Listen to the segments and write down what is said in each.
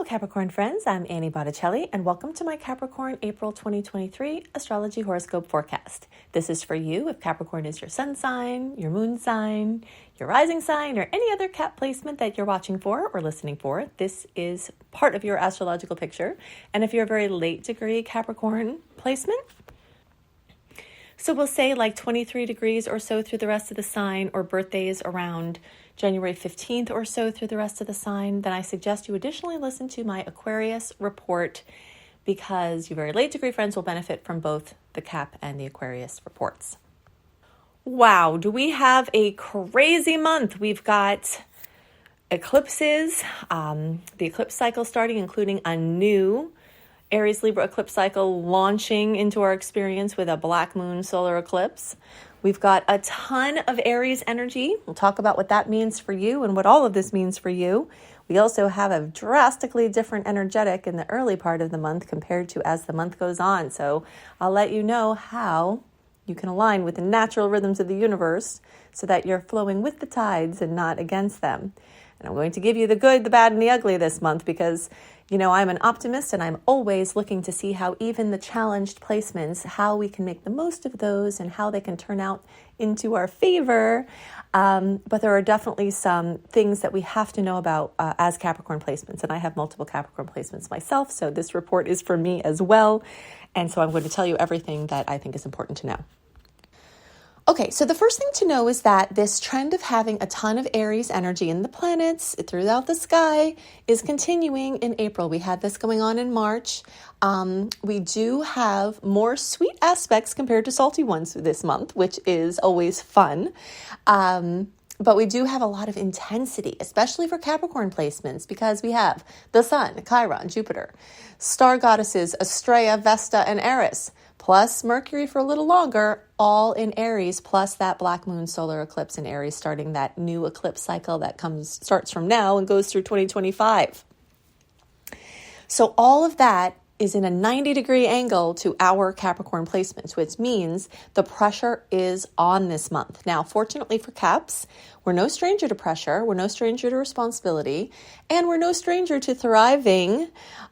Capricorn friends, I'm Annie Botticelli, and welcome to my Capricorn April 2023 Astrology Horoscope Forecast. This is for you if Capricorn is your sun sign, your moon sign, your rising sign, or any other Cap placement that you're watching for or listening for. This is part of your astrological picture. And if you're a very late degree Capricorn placement, so we'll say like 23 degrees or so through the rest of the sign, or birthdays around January 15th or so through the rest of the sign, then I suggest you additionally listen to my Aquarius report, because your very late degree friends will benefit from both the Cap and the Aquarius reports. Wow, do we have a crazy month? We've got eclipses, the eclipse cycle starting, including a new Aries Libra eclipse cycle launching into our experience with a black moon solar eclipse. We've got a ton of Aries energy. We'll talk about what that means for you and what all of this means for you. We also have a drastically different energetic in the early part of the month compared to as the month goes on. So I'll let you know how you can align with the natural rhythms of the universe so that you're flowing with the tides and not against them. And I'm going to give you the good, the bad, and the ugly this month because, you know, I'm an optimist and I'm always looking to see how even the challenged placements, how we can make the most of those and how they can turn out into our favor. But there are definitely some things that we have to know about as Capricorn placements. And I have multiple Capricorn placements myself, so this report is for me as well. And so I'm going to tell you everything that I think is important to know. Okay, so the first thing to know is that this trend of having a ton of Aries energy in the planets throughout the sky is continuing in April. We had this going on in March. We do have more sweet aspects compared to salty ones this month, which is always fun. But we do have a lot of intensity, especially for Capricorn placements, because we have the Sun, Chiron, Jupiter, star goddesses Astrea, Vesta, and Eris, plus Mercury for a little longer, all in Aries, plus that black moon solar eclipse in Aries, starting that new eclipse cycle that starts from now and goes through 2025. So all of that is in a 90-degree angle to our Capricorn placements, which means the pressure is on this month. Now, fortunately for Caps, we're no stranger to pressure, we're no stranger to responsibility, and we're no stranger to thriving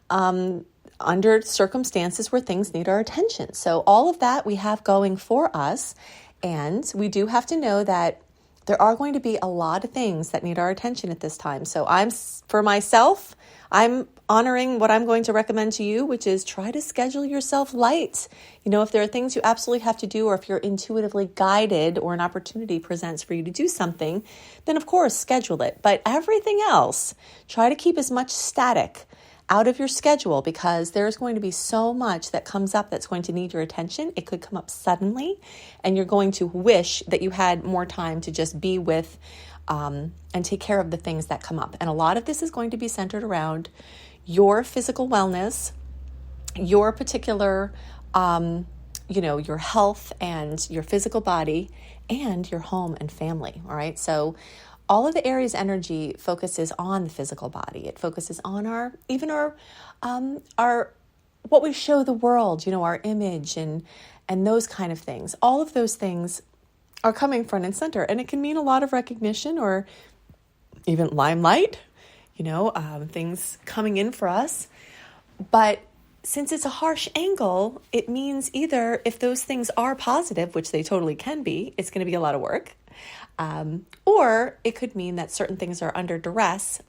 under circumstances where things need our attention. So all of that we have going for us, and we do have to know that there are going to be a lot of things that need our attention at this time. So for myself, I'm honoring what I'm going to recommend to you, which is try to schedule yourself light. You know, if there are things you absolutely have to do, or if you're intuitively guided or an opportunity presents for you to do something, then of course schedule it. But everything else, try to keep as much static out of your schedule, because there's going to be so much that comes up that's going to need your attention. It could come up suddenly, and you're going to wish that you had more time to just be with and take care of the things that come up. And a lot of this is going to be centered around your physical wellness, your particular, your health and your physical body, and your home and family. All right. So all of the Aries energy focuses on the physical body. It focuses on our what we show the world, our image and those kind of things. All of those things are coming front and center, and it can mean a lot of recognition or even limelight, things coming in for us. But since it's a harsh angle, it means either if those things are positive, which they totally can be, it's going to be a lot of work. Or it could mean that certain things are under duress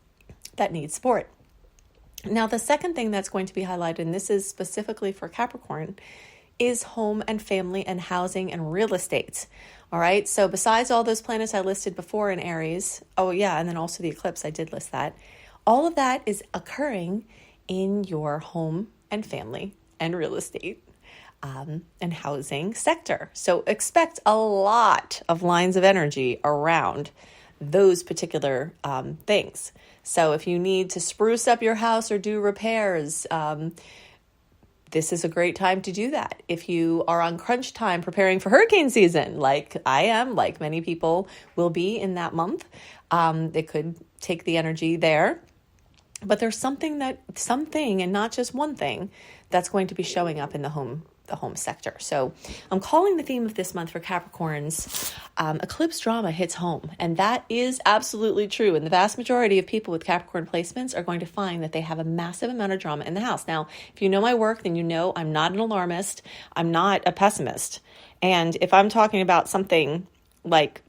that need support. Now, the second thing that's going to be highlighted, and this is specifically for Capricorn, is home and family and housing and real estate. All right. So besides all those planets I listed before in Aries, and then also the eclipse, I did list that. All of that is occurring in your home and family and real estate and housing sector. So expect a lot of lines of energy around those particular things. So if you need to spruce up your house or do repairs, this is a great time to do that. If you are on crunch time preparing for hurricane season, like I am, like many people will be in that month, it could take the energy there. But there's something and not just one thing that's going to be showing up in the home the home sector. So I'm calling the theme of this month for Capricorns, eclipse drama hits home. And that is absolutely true. And the vast majority of people with Capricorn placements are going to find that they have a massive amount of drama in the house. Now, if you know my work, then you know I'm not an alarmist. I'm not a pessimist. And if I'm talking about something like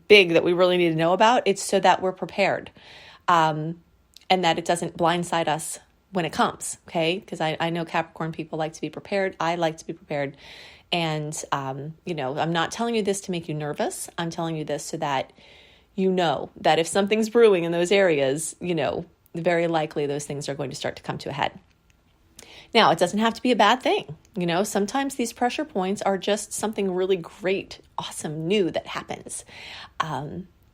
big that we really need to know about, it's so that we're prepared, and that it doesn't blindside us when it comes, okay? Because I know Capricorn people like to be prepared. I like to be prepared. And, I'm not telling you this to make you nervous. I'm telling you this so that you know that if something's brewing in those areas, very likely those things are going to start to come to a head. Now, it doesn't have to be a bad thing. Sometimes these pressure points are just something really great, awesome, new that happens,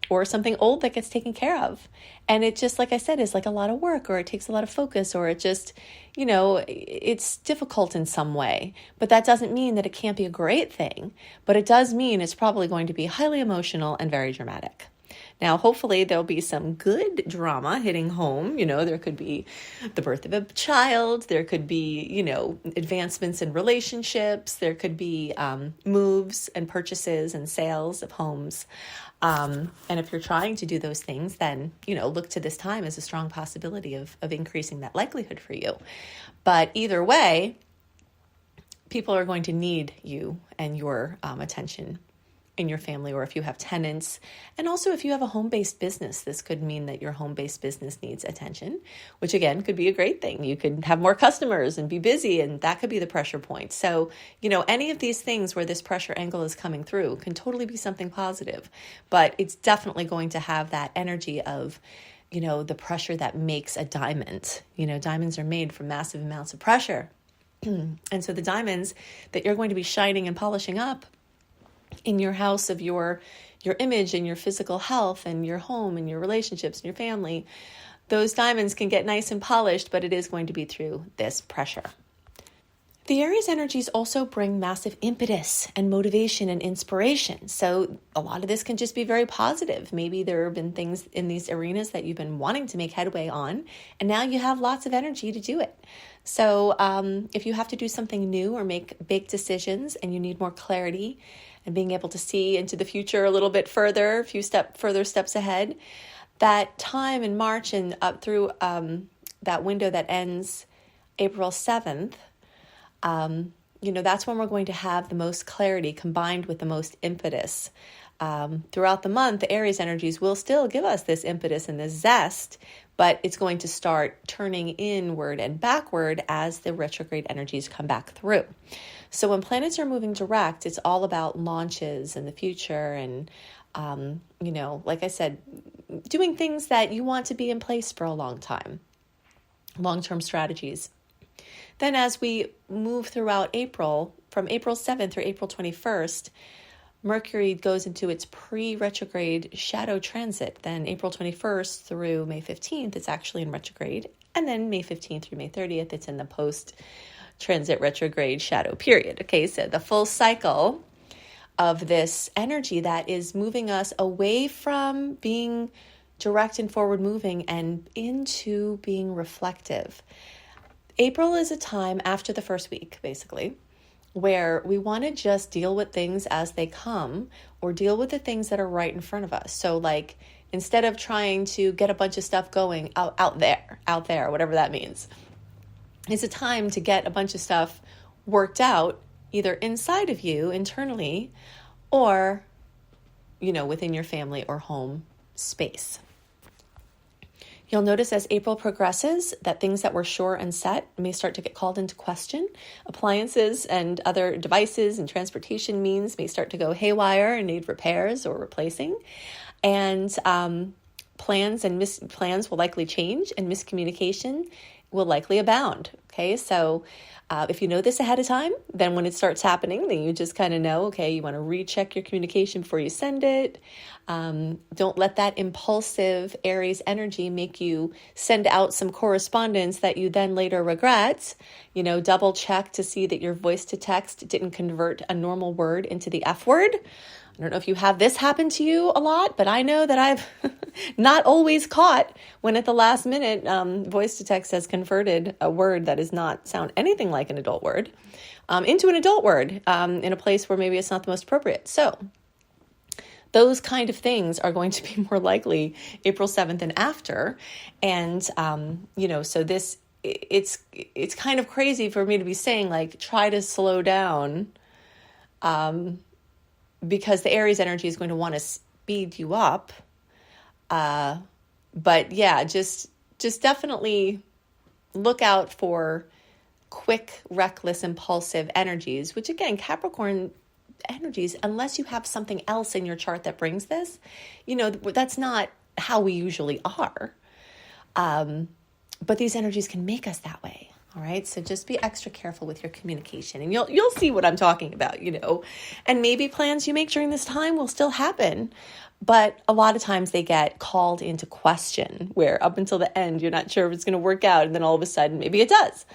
or something old that gets taken care of. And it just, like I said, is like a lot of work, or it takes a lot of focus, or it just, it's difficult in some way. But that doesn't mean that it can't be a great thing. But it does mean it's probably going to be highly emotional and very dramatic. Now, hopefully there'll be some good drama hitting home. There could be the birth of a child. There could be, advancements in relationships. There could be moves and purchases and sales of homes. And if you're trying to do those things, then, look to this time as a strong possibility of increasing that likelihood for you. But either way, people are going to need you and your attention in your family, or if you have tenants. And also if you have a home-based business, this could mean that your home-based business needs attention, which again could be a great thing. You could have more customers and be busy, and that could be the pressure point. So, any of these things where this pressure angle is coming through can totally be something positive, but it's definitely going to have that energy of, the pressure that makes a diamond. Diamonds are made from massive amounts of pressure. And so the diamonds that you're going to be shining and polishing up in your house of your image and your physical health and your home and your relationships and your family, those diamonds can get nice and polished, but it is going to be through this pressure. The Aries energies also bring massive impetus and motivation and inspiration. So a lot of this can just be very positive. Maybe there have been things in these arenas that you've been wanting to make headway on, and now you have lots of energy to do it. So if you have to do something new or make big decisions and you need more clarity and being able to see into the future a little bit further, a few further steps ahead, that time in March and up through that window that ends April 7th, that's when we're going to have the most clarity combined with the most impetus. Throughout the month, the Aries energies will still give us this impetus and this zest, but it's going to start turning inward and backward as the retrograde energies come back through. So when planets are moving direct, it's all about launches in the future and, like I said, doing things that you want to be in place for a long time, long-term strategies. Then as we move throughout April, from April 7th through April 21st, Mercury goes into its pre-retrograde shadow transit. Then April 21st through May 15th, it's actually in retrograde. And then May 15th through May 30th, it's in the post-transit retrograde shadow period. Okay, so the full cycle of this energy that is moving us away from being direct and forward moving and into being reflective. April is a time after the first week, basically, where we want to just deal with things as they come or deal with the things that are right in front of us. So like, instead of trying to get a bunch of stuff going out there, whatever that means, it's a time to get a bunch of stuff worked out either inside of you internally or, within your family or home space. You'll notice as April progresses that things that were sure and set may start to get called into question. Appliances and other devices and transportation means may start to go haywire and need repairs or replacing. And plans will likely change and miscommunication will likely abound. Okay, so if you know this ahead of time, then when it starts happening, then you just kind of know, okay, you want to recheck your communication before you send it. Don't let that impulsive Aries energy make you send out some correspondence that you then later regret. Double check to see that your voice to text didn't convert a normal word into the F word. I don't know if you have this happen to you a lot, but I know that I've not always caught when at the last minute, voice to text has converted a word that does not sound anything like an adult word into an adult word in a place where maybe it's not the most appropriate. So those kind of things are going to be more likely April 7th and after. And, so it's kind of crazy for me to be saying, like, try to slow down because the Aries energy is going to want to speed you up. But yeah, just definitely look out for quick, reckless, impulsive energies, which again, Capricorn energies, unless you have something else in your chart that brings this, that's not how we usually are. But these energies can make us that way. All right. So just be extra careful with your communication and you'll see what I'm talking about, and maybe plans you make during this time will still happen. But a lot of times they get called into question where up until the end, you're not sure if it's going to work out. And then all of a sudden, maybe it does.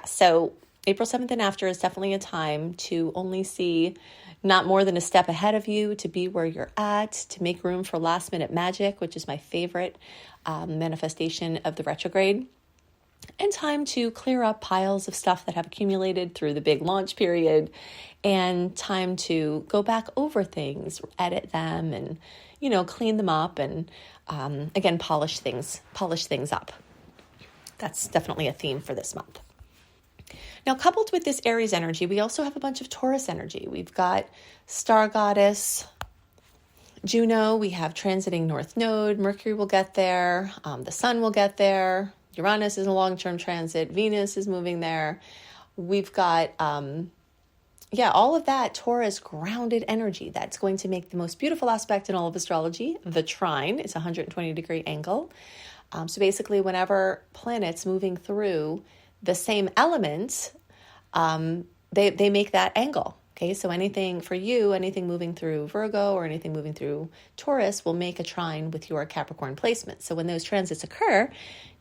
So April 7th and after is definitely a time to only see not more than a step ahead of you, to be where you're at, to make room for last minute magic, which is my favorite manifestation of the retrograde. And time to clear up piles of stuff that have accumulated through the big launch period, and time to go back over things, edit them, and, clean them up, and again, polish things up. That's definitely a theme for this month. Now, coupled with this Aries energy, we also have a bunch of Taurus energy. We've got star goddess Juno. We have transiting North Node. Mercury will get there. The Sun will get there. Uranus is a long-term transit. Venus is moving there. We've got, all of that Taurus grounded energy. That's going to make the most beautiful aspect in all of astrology, the trine. It's a 120-degree angle. So basically, whenever planets moving through the same element, they make that angle. Okay, so anything moving through Virgo or anything moving through Taurus will make a trine with your Capricorn placement. So when those transits occur,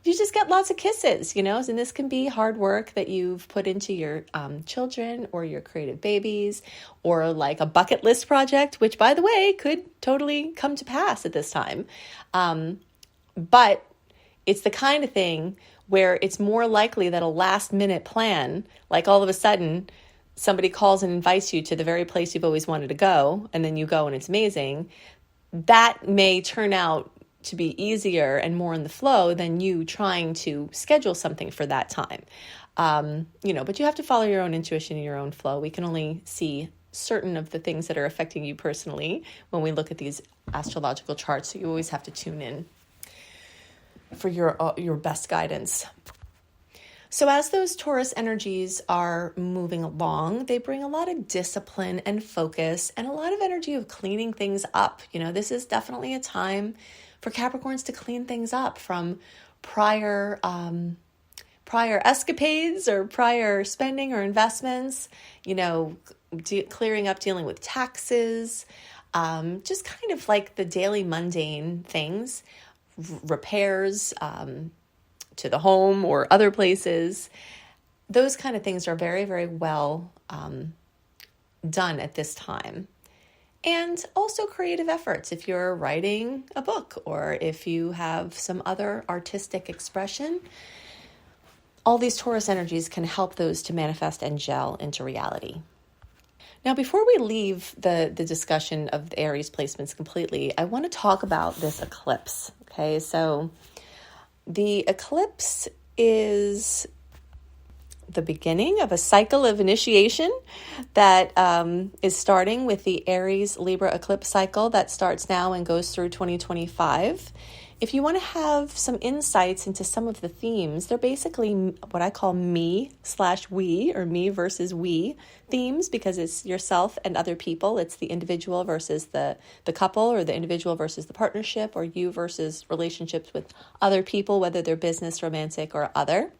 you just get lots of kisses, and this can be hard work that you've put into your children or your creative babies, or like a bucket list project, which, by the way, could totally come to pass at this time. But it's the kind of thing where it's more likely that a last minute plan, like all of a sudden somebody calls and invites you to the very place you've always wanted to go, and then you go and it's amazing, that may turn out to be easier and more in the flow than you trying to schedule something for that time. But you have to follow your own intuition and your own flow. We can only see certain of the things that are affecting you personally when we look at these astrological charts. So you always have to tune in for your best guidance. So as those Taurus energies are moving along, they bring a lot of discipline and focus and a lot of energy of cleaning things up. This is definitely a time for Capricorns to clean things up from prior escapades or prior spending or investments, clearing up, dealing with taxes, just kind of like the daily mundane things, repairs, to the home or other places. Those kind of things are very, very well done at this time. And also creative efforts. If you're writing a book or if you have some other artistic expression, all these Taurus energies can help those to manifest and gel into reality. Now, before we leave the discussion of the Aries placements completely, I want to talk about this eclipse. Okay, so the eclipse is the beginning of a cycle of initiation that is starting with the Aries Libra eclipse cycle that starts now and goes through 2025. If you want to have some insights into some of the themes, they're basically what I call me/we, or me versus we themes, because it's yourself and other people. It's the individual versus the couple, or the individual versus the partnership, or you versus relationships with other people, whether they're business, romantic, or other.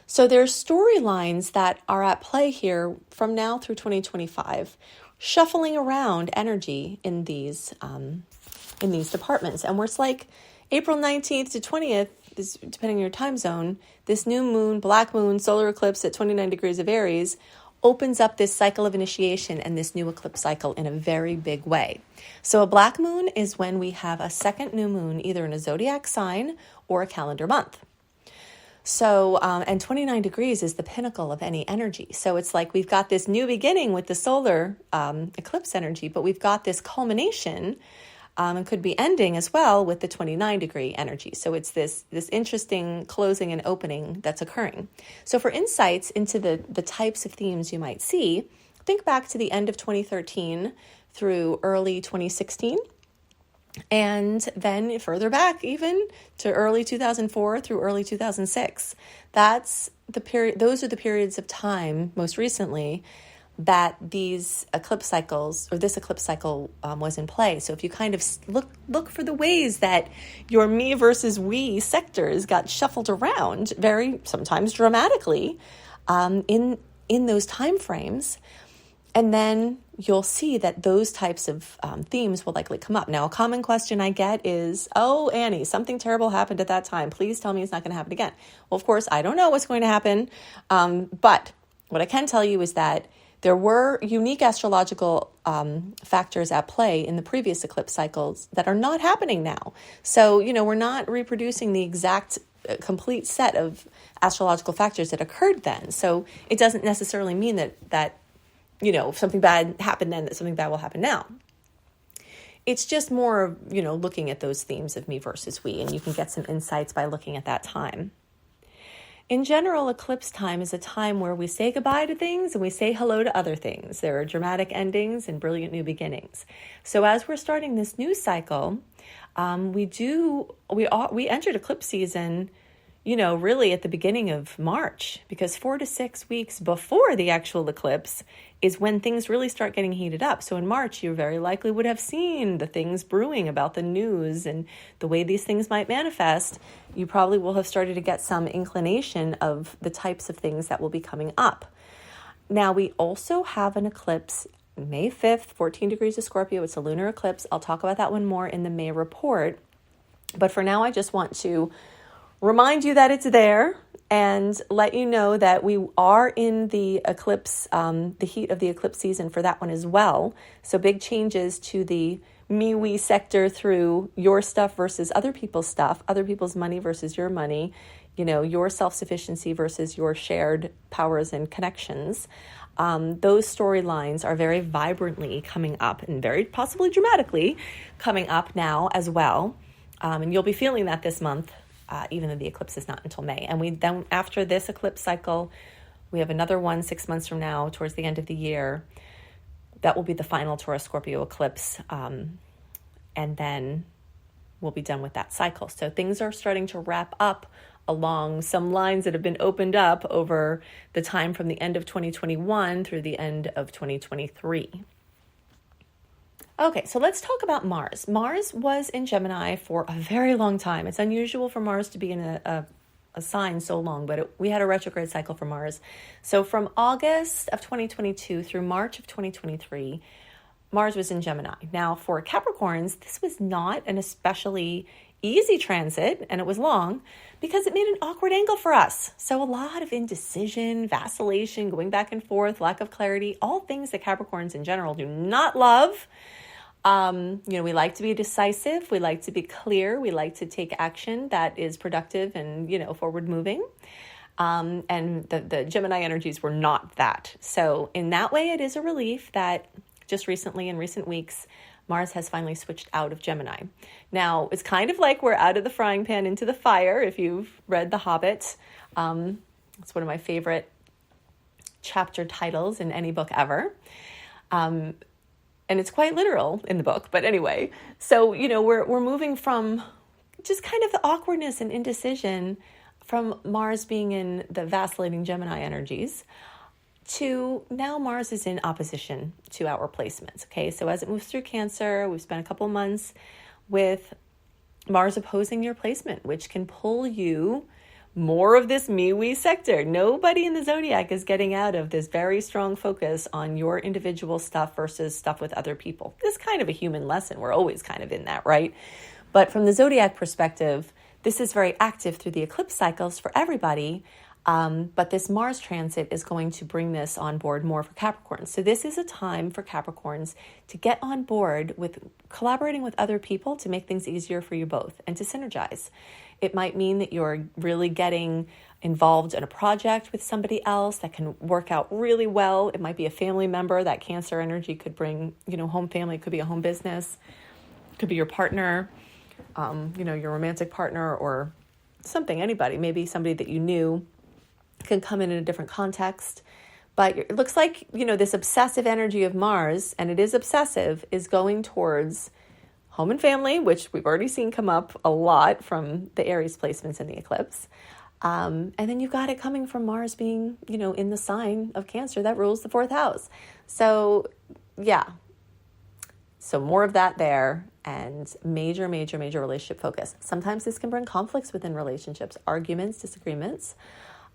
So there's storylines that are at play here from now through 2025, shuffling around energy in these departments. And where it's like April 19th to 20th, depending on your time zone, this new moon, black moon, solar eclipse at 29 degrees of Aries opens up this cycle of initiation and this new eclipse cycle in a very big way. So a black moon is when we have a second new moon, either in a zodiac sign or a calendar month. So, and 29 degrees is the pinnacle of any energy. So it's like we've got this new beginning with the solar eclipse energy, but we've got this culmination and could be ending as well with the 29 degree energy. So it's this interesting closing and opening that's occurring. So for insights into the types of themes you might see, think back to the end of 2013 through early 2016. And then further back even to early 2004 through early 2006. That's the period. Those are the periods of time most recently that these eclipse cycles, or this eclipse cycle was in play. So if you kind of look for the ways that your me versus we sectors got shuffled around very sometimes dramatically in those time frames, and then you'll see that those types of themes will likely come up. Now, a common question I get is, oh, Annie, something terrible happened at that time. Please tell me it's not going to happen again. Well, of course, I don't know what's going to happen. But what I can tell you is that there were unique astrological factors at play in the previous eclipse cycles that are not happening now. So, we're not reproducing the exact complete set of astrological factors that occurred then. So it doesn't necessarily mean that if something bad happened then, that something bad will happen now. It's just more, looking at those themes of me versus we, and you can get some insights by looking at that time. In general, eclipse time is a time where we say goodbye to things and we say hello to other things. There are dramatic endings and brilliant new beginnings. So as we're starting this new cycle, we entered eclipse season, really at the beginning of March, because 4 to 6 weeks before the actual eclipse is when things really start getting heated up. So in March, you very likely would have seen the things brewing about the news and the way these things might manifest. You probably will have started to get some inclination of the types of things that will be coming up. Now, we also have an eclipse May 5th, 14 degrees of Scorpio. It's a lunar eclipse. I'll talk about that one more in the May report. But for now, I just want to remind you that it's there and let you know that we are in the eclipse, the heat of the eclipse season for that one as well. So big changes to the me-we sector through your stuff versus other people's stuff, other people's money versus your money, your self-sufficiency versus your shared powers and connections. Those storylines are very vibrantly coming up and very possibly dramatically coming up now as well. And you'll be feeling that this month. Even though the eclipse is not until May. And then after this eclipse cycle, we have another one 6 months from now, towards the end of the year. That will be the final Taurus Scorpio eclipse. And then we'll be done with that cycle. So things are starting to wrap up along some lines that have been opened up over the time from the end of 2021 through the end of 2023. Okay, so let's talk about Mars. Mars was in Gemini for a very long time. It's unusual for Mars to be in a sign so long, but we had a retrograde cycle for Mars. So from August of 2022 through March of 2023, Mars was in Gemini. Now, for Capricorns, this was not an especially easy transit, and it was long because it made an awkward angle for us. So a lot of indecision, vacillation, going back and forth, lack of clarity, all things that Capricorns in general do not love. We like to be decisive. We like to be clear. We like to take action that is productive and, forward moving. And the Gemini energies were not that. So in that way, it is a relief that just recently, in recent weeks, Mars has finally switched out of Gemini. Now, it's kind of like we're out of the frying pan into the fire. If you've read The Hobbit, it's one of my favorite chapter titles in any book ever. And it's quite literal in the book, but anyway. So, we're moving from just kind of the awkwardness and indecision from Mars being in the vacillating Gemini energies to now Mars is in opposition to our placements. Okay, so as it moves through Cancer, we've spent a couple months with Mars opposing your placement, which can pull you more of this me-we sector. Nobody in the zodiac is getting out of this very strong focus on your individual stuff versus stuff with other people. This is kind of a human lesson. We're always kind of in that, right? But from the zodiac perspective, this is very active through the eclipse cycles for everybody. But this Mars transit is going to bring this on board more for Capricorns. So this is a time for Capricorns to get on board with collaborating with other people to make things easier for you both and to synergize. It might mean that you're really getting involved in a project with somebody else that can work out really well. It might be a family member. That Cancer energy could bring, home family. It could be a home business. It could be your partner, your romantic partner or something, anybody, maybe somebody that you knew can come in a different context. But it looks like, this obsessive energy of Mars, and it is obsessive, is going towards home and family, which we've already seen come up a lot from the Aries placements in the eclipse. And then you've got it coming from Mars being, in the sign of Cancer that rules the 4th house. So, yeah. So more of that there, and major relationship focus. Sometimes this can bring conflicts within relationships, arguments, disagreements.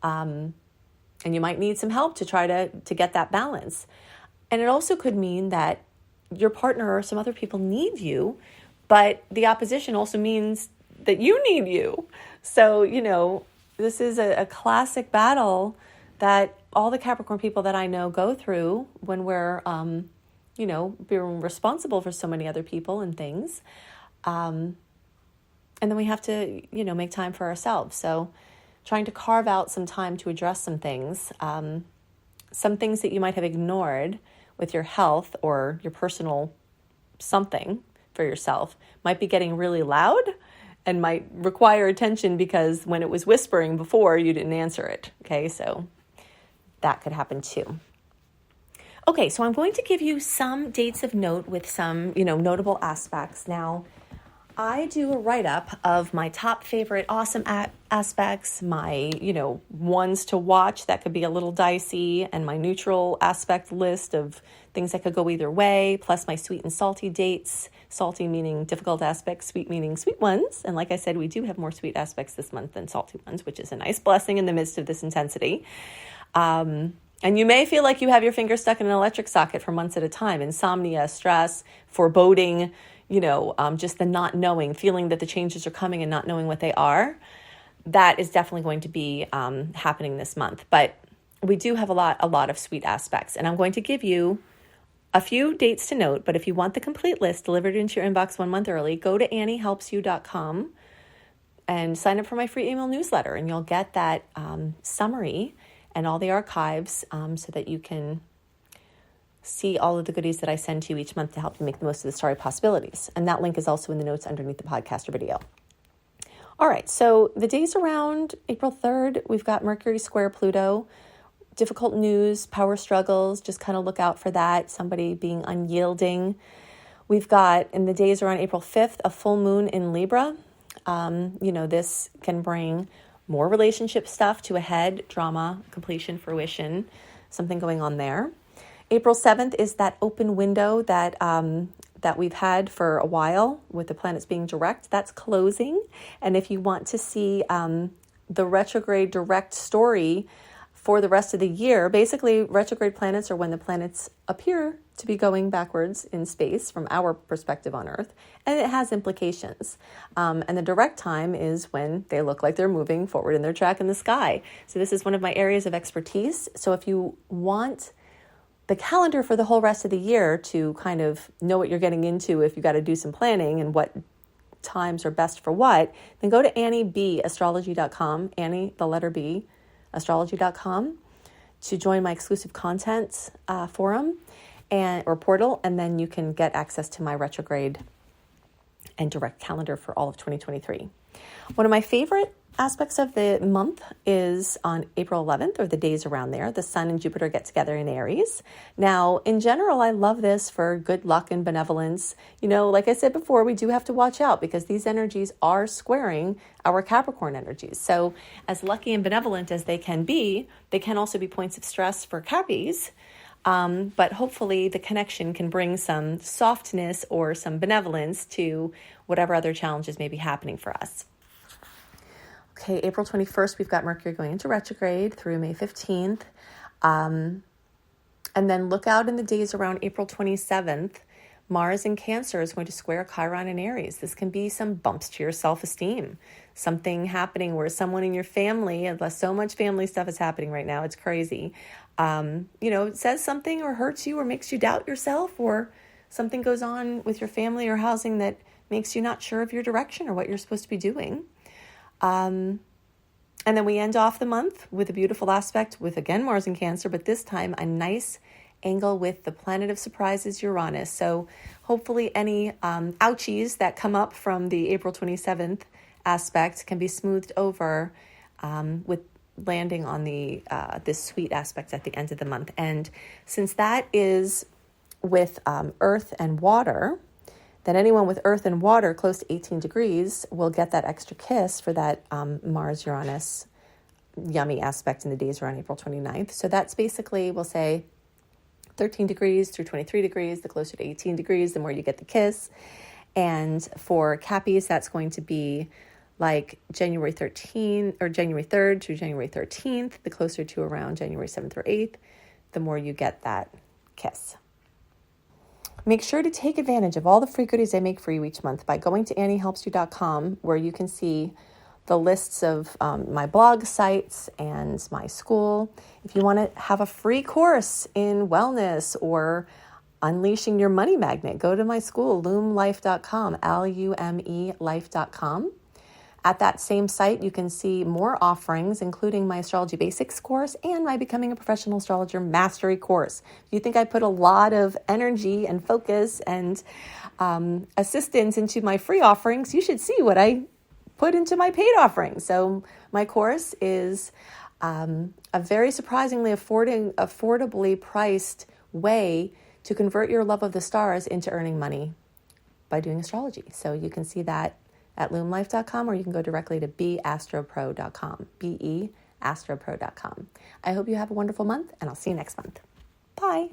And you might need some help to try to get that balance. And it also could mean that your partner or some other people need you, but the opposition also means that you need you. So, this is a classic battle that all the Capricorn people that I know go through when we're, being responsible for so many other people and things. And then we have to, make time for ourselves. So trying to carve out some time to address some things that you might have ignored with your health or your personal something for yourself might be getting really loud and might require attention because when it was whispering before, you didn't answer it. Okay, so that could happen too. Okay, so I'm going to give you some dates of note with some, notable aspects. Now, I do a write-up of my top favorite awesome aspects, my, ones to watch that could be a little dicey, and my neutral aspect list of things that could go either way, plus my sweet and salty dates. Salty meaning difficult aspects, sweet meaning sweet ones. And like I said, we do have more sweet aspects this month than salty ones, which is a nice blessing in the midst of this intensity. And you may feel like you have your finger stuck in an electric socket for months at a time. Insomnia, stress, foreboding, just the not knowing, feeling that the changes are coming and not knowing what they are. That is definitely going to be happening this month. But we do have a lot of sweet aspects. And I'm going to give you a few dates to note. But if you want the complete list delivered into your inbox 1 month early, go to anniehelpsyou.com and sign up for my free email newsletter. And you'll get that summary and all the archives so that you can see all of the goodies that I send to you each month to help you make the most of the starry possibilities. And that link is also in the notes underneath the podcast or video. All right, so the days around April 3rd, we've got Mercury square Pluto, difficult news, power struggles, just kind of look out for that, somebody being unyielding. We've got, in the days around April 5th, a full moon in Libra. This can bring more relationship stuff to a head, drama, completion, fruition, something going on there. April 7th is that open window that we've had for a while with the planets being direct. That's closing. And if you want to see the retrograde direct story for the rest of the year, basically retrograde planets are when the planets appear to be going backwards in space from our perspective on Earth, and it has implications. And the direct time is when they look like they're moving forward in their track in the sky. So this is one of my areas of expertise. So if you want the calendar for the whole rest of the year to kind of know what you're getting into if you got to do some planning and what times are best for what, then go to AnnieBAstrology.com, Annie, the letter B, astrology.com to join my exclusive content forum or portal, and then you can get access to my retrograde and direct calendar for all of 2023. One of my favorite aspects of the month is on April 11th, or the days around there. The Sun and Jupiter get together in Aries. Now, in general, I love this for good luck and benevolence. Like I said before, we do have to watch out because these energies are squaring our Capricorn energies. So as lucky and benevolent as they can also be points of stress for Cappies. But hopefully the connection can bring some softness or some benevolence to whatever other challenges may be happening for us. Okay, April 21st, we've got Mercury going into retrograde through May 15th. And then look out in the days around April 27th Mars in Cancer is going to square Chiron in Aries. This can be some bumps to your self-esteem, something happening where someone in your family, unless so much family stuff is happening right now, it's crazy, it says something or hurts you or makes you doubt yourself, or something goes on with your family or housing that makes you not sure of your direction or what you're supposed to be doing. And then we end off the month with a beautiful aspect with, again, Mars in Cancer, but this time a nice angle with the planet of surprises, Uranus. So hopefully any ouchies that come up from the April 27th aspect can be smoothed over with landing on the this sweet aspect at the end of the month. And since that is with Earth and water, then anyone with Earth and water close to 18 degrees will get that extra kiss for that Mars-Uranus yummy aspect in the days around April 29th. So that's basically, we'll say, 13 degrees through 23 degrees. The closer to 18 degrees, the more you get the kiss. And for Cappies, that's going to be like January 13th or January 3rd to January 13th. The closer to around January 7th or 8th, the more you get that kiss. Make sure to take advantage of all the free goodies I make for you each month by going to AnnieHelpsYou.com, where you can see the lists of my blog sites and my school. If you want to have a free course in wellness or unleashing your money magnet, go to my school, LumeLife.com, Lume Life.com. At that same site, you can see more offerings, including my Astrology Basics course and my Becoming a Professional Astrologer Mastery Course. If you think I put a lot of energy and focus and assistance into my free offerings, you should see what I put into my paid offerings. So my course is a very surprisingly affordably priced way to convert your love of the stars into earning money by doing astrology. So you can see that at LumeLife.com, or you can go directly to beastropro.com, beastropro.com. I hope you have a wonderful month, and I'll see you next month. Bye.